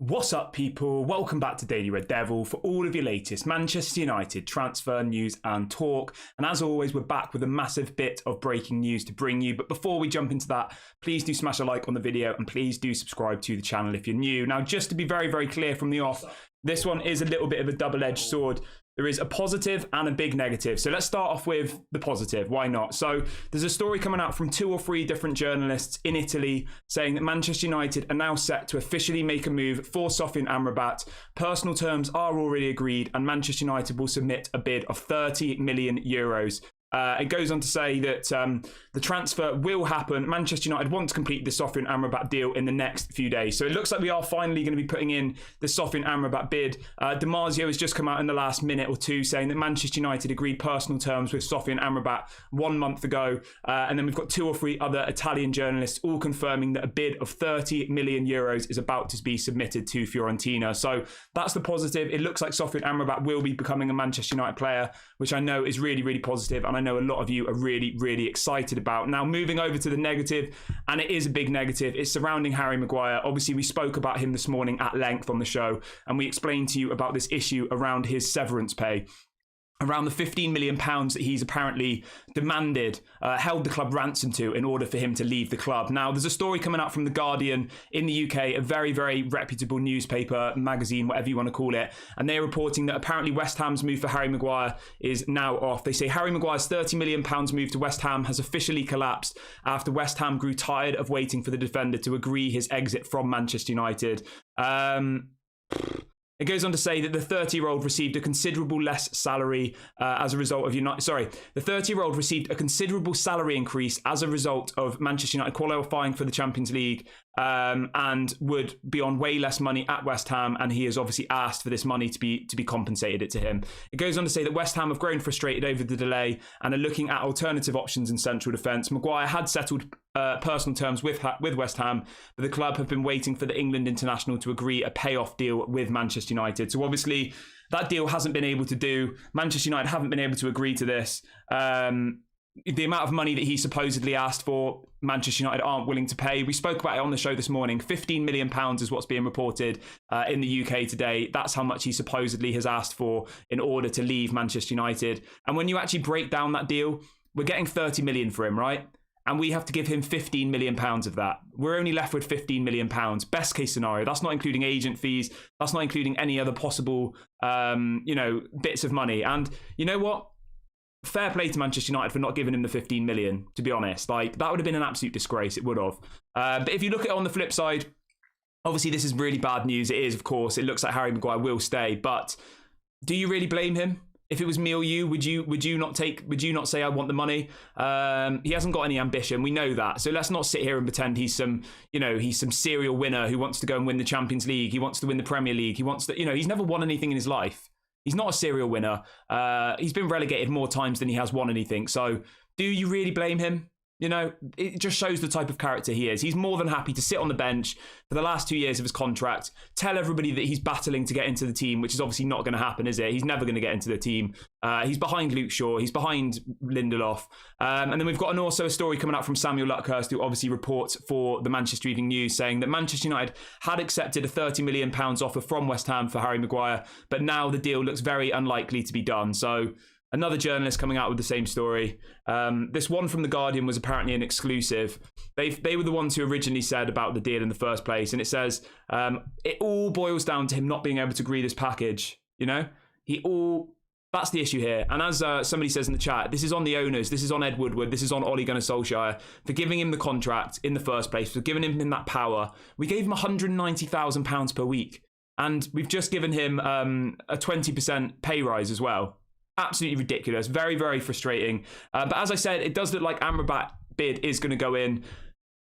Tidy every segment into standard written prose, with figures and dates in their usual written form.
What's up, people? Welcome back to Daily Red Devil for all of your latest Manchester United transfer news and talk. And as always, we're back with a massive bit of breaking news to bring you. But before we jump into that, please do smash a like on the video and please do subscribe to the channel if you're new. Now, just to be very, very clear from the off, this one is a little bit of a double-edged sword. There is a positive and a big negative. So let's start off with the positive. Why not? So there's a story coming out from 2 or 3 different journalists in Italy saying that Manchester United are now set to officially make a move for Amrabat. Personal terms are already agreed and Manchester United will submit a bid of 30 million euros. It goes on to say that the transfer will happen. Manchester United want to complete the Amrabat deal in the next few days. So it looks like we are finally going to be putting in the Amrabat bid. Damasio has just come out in the last minute or two saying that Manchester United agreed personal terms with Amrabat 1 month ago. And then we've got 2 or 3 other Italian journalists all confirming that a bid of 30 million euros is about to be submitted to Fiorentina. So that's the positive. It looks like Amrabat will be becoming a Manchester United player, which I know is really, really positive. And I know a lot of you are really, really excited about. Now, moving over to the negative, and it is a big negative, it's surrounding Harry Maguire. Obviously, we spoke about him this morning at length on the show, and we explained to you about this issue around his severance pay. Around the £15 million that he's apparently demanded, held the club ransom to in order for him to leave the club. Now, there's a story coming out from The Guardian in the UK, a very, very reputable newspaper, magazine, whatever you want to call it. And they're reporting that apparently West Ham's move for Harry Maguire is now off. They say Harry Maguire's £30 million move to West Ham has officially collapsed after West Ham grew tired of waiting for the defender to agree his exit from Manchester United. It goes on to say that the 30-year-old received a considerable less salary as a result of the 30-year-old received a considerable salary increase as a result of Manchester United qualifying for the Champions League and would be on way less money at West Ham, and he has obviously asked for this money to be compensated to him. It goes on to say that West Ham have grown frustrated over the delay and are looking at alternative options in central defence. Maguire had settled personal terms with West Ham, but the club have been waiting for the England international to agree a payoff deal with Manchester United. So obviously that deal hasn't been able to do. Manchester United haven't been able to agree to this. The amount of money that he supposedly asked for, Manchester United aren't willing to pay. We spoke about it on the show this morning. £15 million is what's being reported in the UK today. That's how much he supposedly has asked for in order to leave Manchester United. And when you actually break down that deal, we're getting 30 million for him, right? And we have to give him £15 million of that. We're only left with £15 million. Best case scenario. That's not including agent fees. That's not including any other possible, bits of money. And you know what? Fair play to Manchester United for not giving him the 15 million, to be honest. Like, that would have been an absolute disgrace. It would have. But if you look at it on the flip side, obviously this is really bad news. It is, of course. It looks like Harry Maguire will stay. But do you really blame him? If it was me or you, would you not say I want the money? He hasn't got any ambition. We know that. So let's not sit here and pretend he's some serial winner who wants to go and win the Champions League. He wants to win the Premier League. He wants to, he's never won anything in his life. He's not a serial winner. He's been relegated more times than he has won anything. So do you really blame him? It just shows the type of character he is. He's more than happy to sit on the bench for the last 2 years of his contract, tell everybody that he's battling to get into the team, which is obviously not going to happen, is it? He's never going to get into the team. He's behind Luke Shaw. He's behind Lindelof. And then we've got also a story coming out from Samuel Luckhurst, who obviously reports for the Manchester Evening News, saying that Manchester United had accepted a £30 million offer from West Ham for Harry Maguire, but now the deal looks very unlikely to be done. So another journalist coming out with the same story. This one from The Guardian was apparently an exclusive. They were the ones who originally said about the deal in the first place. And it says, it all boils down to him not being able to agree this package. That's the issue here. And as somebody says in the chat, this is on the owners. This is on Ed Woodward. This is on Ole Gunnar Solskjaer for giving him the contract in the first place, for giving him that power. We gave him £190,000 per week. And we've just given him a 20% pay rise as well. Absolutely ridiculous. Very, very frustrating. But as I said, it does look like Amrabat bid is going to go in.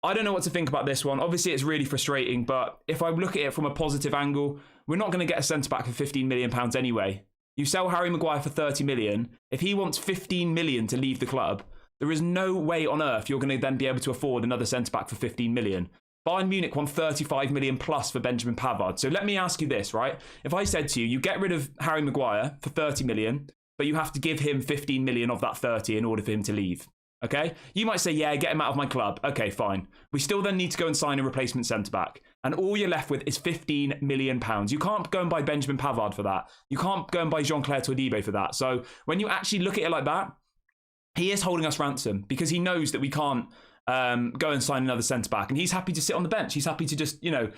I don't know what to think about this one. Obviously, it's really frustrating. But if I look at it from a positive angle, we're not going to get a centre-back for £15 million anyway. You sell Harry Maguire for 30 million. If he wants 15 million to leave the club, there is no way on earth you're going to then be able to afford another centre-back for 15 million. Bayern Munich won 35 million plus for Benjamin Pavard. So let me ask you this, right? If I said to you, you get rid of Harry Maguire for 30 million, but you have to give him 15 million of that 30 in order for him to leave. Okay, you might say, yeah, get him out of my club. Okay, fine. We still then need to go and sign a replacement centre-back. And all you're left with is £15 million. You can't go and buy Benjamin Pavard for that. You can't go and buy Jean-Claire Todibo for that. So when you actually look at it like that, he is holding us ransom because he knows that we can't go and sign another centre-back. And he's happy to sit on the bench. He's happy to just, you know...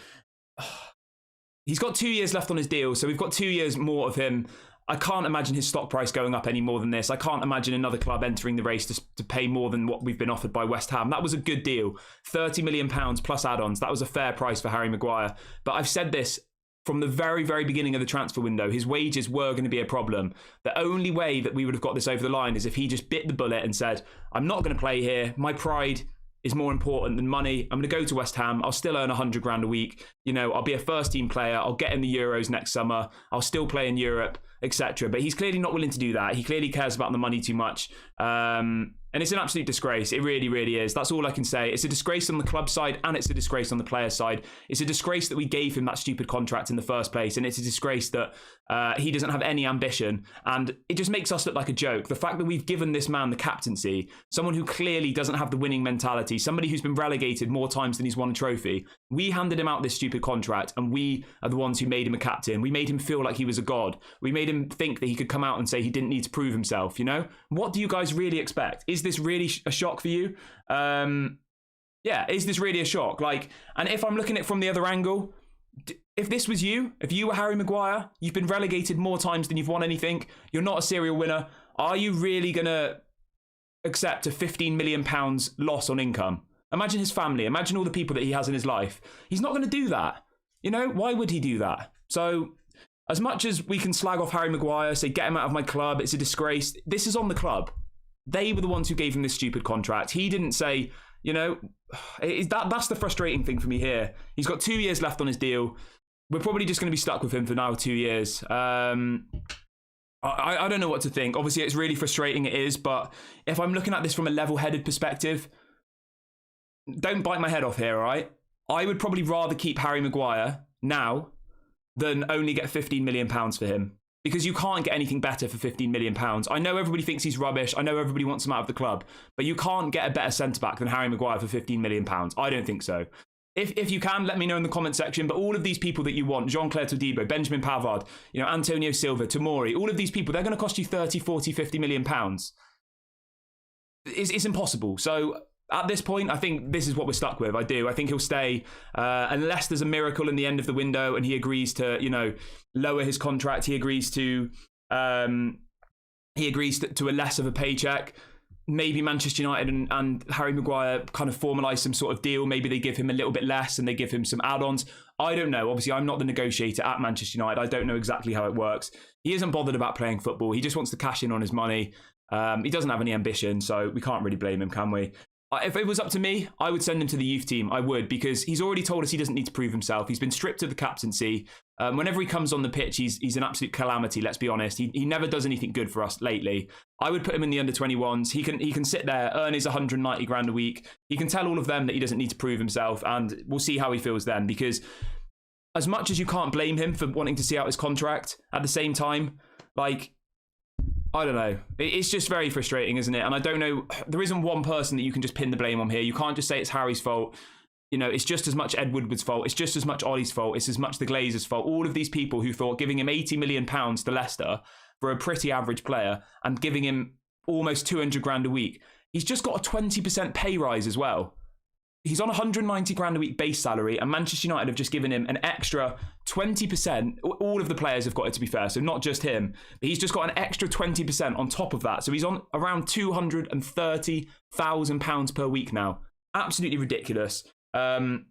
He's got 2 years left on his deal, so we've got 2 years more of him. I can't imagine his stock price going up any more than this. I can't imagine another club entering the race to pay more than what we've been offered by West Ham. That was a good deal. £30 million plus add-ons. That was a fair price for Harry Maguire. But I've said this from the very, very beginning of the transfer window. His wages were going to be a problem. The only way that we would have got this over the line is if he just bit the bullet and said, I'm not going to play here. My pride is more important than money. I'm going to go to West Ham. I'll still earn 100 grand a week. You know, I'll be a first team player. I'll get in the Euros next summer. I'll still play in Europe, etc. But he's clearly not willing to do that. He clearly cares about the money too much. And it's an absolute disgrace. It really, really is. That's all I can say. It's a disgrace on the club side and it's a disgrace on the player side. It's a disgrace that we gave him that stupid contract in the first place. And it's a disgrace that he doesn't have any ambition. And it just makes us look like a joke. The fact that we've given this man the captaincy, someone who clearly doesn't have the winning mentality, somebody who's been relegated more times than he's won a trophy. We handed him out this stupid contract and we are the ones who made him a captain. We made him feel like he was a god. We made him think that he could come out and say he didn't need to prove himself, you know? What do you guys really expect? Is this really a shock for you? Yeah, is this really a shock? Like, and if I'm looking at it from the other angle, if this was you, if you were Harry Maguire, you've been relegated more times than you've won anything, you're not a serial winner, are you really going to accept a £15 million loss on income? Imagine his family, imagine all the people that he has in his life. He's not going to do that. You know, why would he do that? So, as much as we can slag off Harry Maguire, say, get him out of my club, it's a disgrace, this is on the club. They were the ones who gave him this stupid contract. He didn't say, you know, that's the frustrating thing for me here. He's got 2 years left on his deal. We're probably just going to be stuck with him for now 2 years. I don't know what to think. Obviously, it's really frustrating, it is. But if I'm looking at this from a level-headed perspective, don't bite my head off here, all right? I would probably rather keep Harry Maguire now than only get £15 million for him. Because you can't get anything better for £15 million. I know everybody thinks he's rubbish. I know everybody wants him out of the club. But you can't get a better centre-back than Harry Maguire for £15 million. I don't think so. If you can, let me know in the comment section. But all of these people that you want, Jean-Claire Todibo, Benjamin Pavard, you know, Antonio Silva, Tomori, all of these people, they're going to cost you 30, 40, £50 million. It's impossible. So at this point, I think this is what we're stuck with. I do. I think he'll stay unless there's a miracle in the end of the window and he agrees to, you know, lower his contract. He agrees to a less of a paycheck. Maybe Manchester United and Harry Maguire kind of formalise some sort of deal. Maybe they give him a little bit less and they give him some add-ons. I don't know. Obviously, I'm not the negotiator at Manchester United. I don't know exactly how it works. He isn't bothered about playing football. He just wants to cash in on his money. He doesn't have any ambition, so we can't really blame him, can we? If it was up to me, I would send him to the youth team. I would, because he's already told us he doesn't need to prove himself. He's been stripped of the captaincy. Whenever he comes on the pitch, he's an absolute calamity, let's be honest. He never does anything good for us lately. I would put him in the under-21s. He can sit there, earn his 190 grand a week. He can tell all of them that he doesn't need to prove himself, and we'll see how he feels then. Because as much as you can't blame him for wanting to see out his contract, at the same time, like, I don't know. It's just very frustrating, isn't it? And I don't know. There isn't one person that you can just pin the blame on here. You can't just say it's Harry's fault. You know, it's just as much Ed Woodward's fault. It's just as much Ollie's fault. It's as much the Glazers' fault. All of these people who thought giving him £80 million to Leicester for a pretty average player and giving him almost 200 grand a week. He's just got a 20% pay rise as well. He's on 190 grand a week base salary, and Manchester United have just given him an extra 20%. All of the players have got it, to be fair, so not just him. But he's just got an extra 20% on top of that. So he's on around £230,000 per week now. Absolutely ridiculous. Do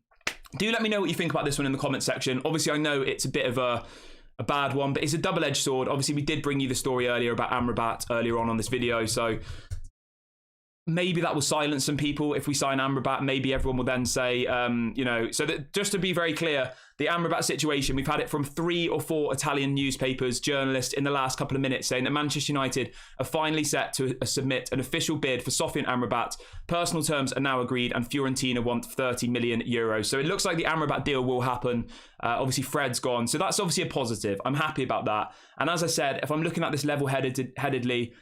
let me know what you think about this one in the comment section. Obviously, I know it's a bit of a bad one, but it's a double-edged sword. Obviously, we did bring you the story earlier about Amrabat earlier on this video, so maybe that will silence some people. If we sign Amrabat, maybe everyone will then say, you know, so that just to be very clear, the Amrabat situation, we've had it from 3 or 4 Italian newspapers, journalists in the last couple of minutes saying that Manchester United are finally set to submit an official bid for Sofyan Amrabat. Personal terms are now agreed and Fiorentina want 30 million euros. So it looks like the Amrabat deal will happen. Obviously, Fred's gone. So that's obviously a positive. I'm happy about that. And as I said, if I'm looking at this level-headedly,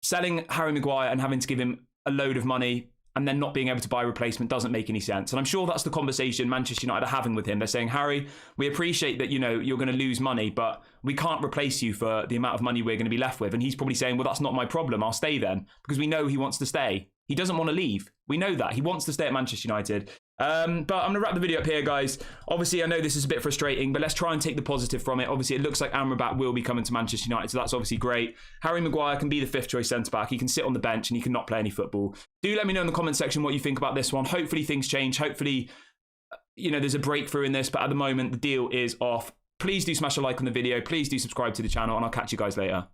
selling Harry Maguire and having to give him a load of money and then not being able to buy a replacement doesn't make any sense. And I'm sure that's the conversation Manchester United are having with him. They're saying, Harry, we appreciate that, you're going to lose money, but we can't replace you for the amount of money we're going to be left with. And he's probably saying, well, that's not my problem. I'll stay then, because we know he wants to stay. He doesn't want to leave. We know that. He wants to stay at Manchester United. But I'm going to wrap the video up here, guys. Obviously, I know this is a bit frustrating, but let's try and take the positive from it. Obviously, it looks like Amrabat will be coming to Manchester United, so that's obviously great. Harry Maguire can be the 5th choice centre-back. He can sit on the bench and he can not play any football. Do let me know in the comment section what you think about this one. Hopefully, things change. Hopefully, there's a breakthrough in this, but at the moment, the deal is off. Please do smash a like on the video. Please do subscribe to the channel, and I'll catch you guys later.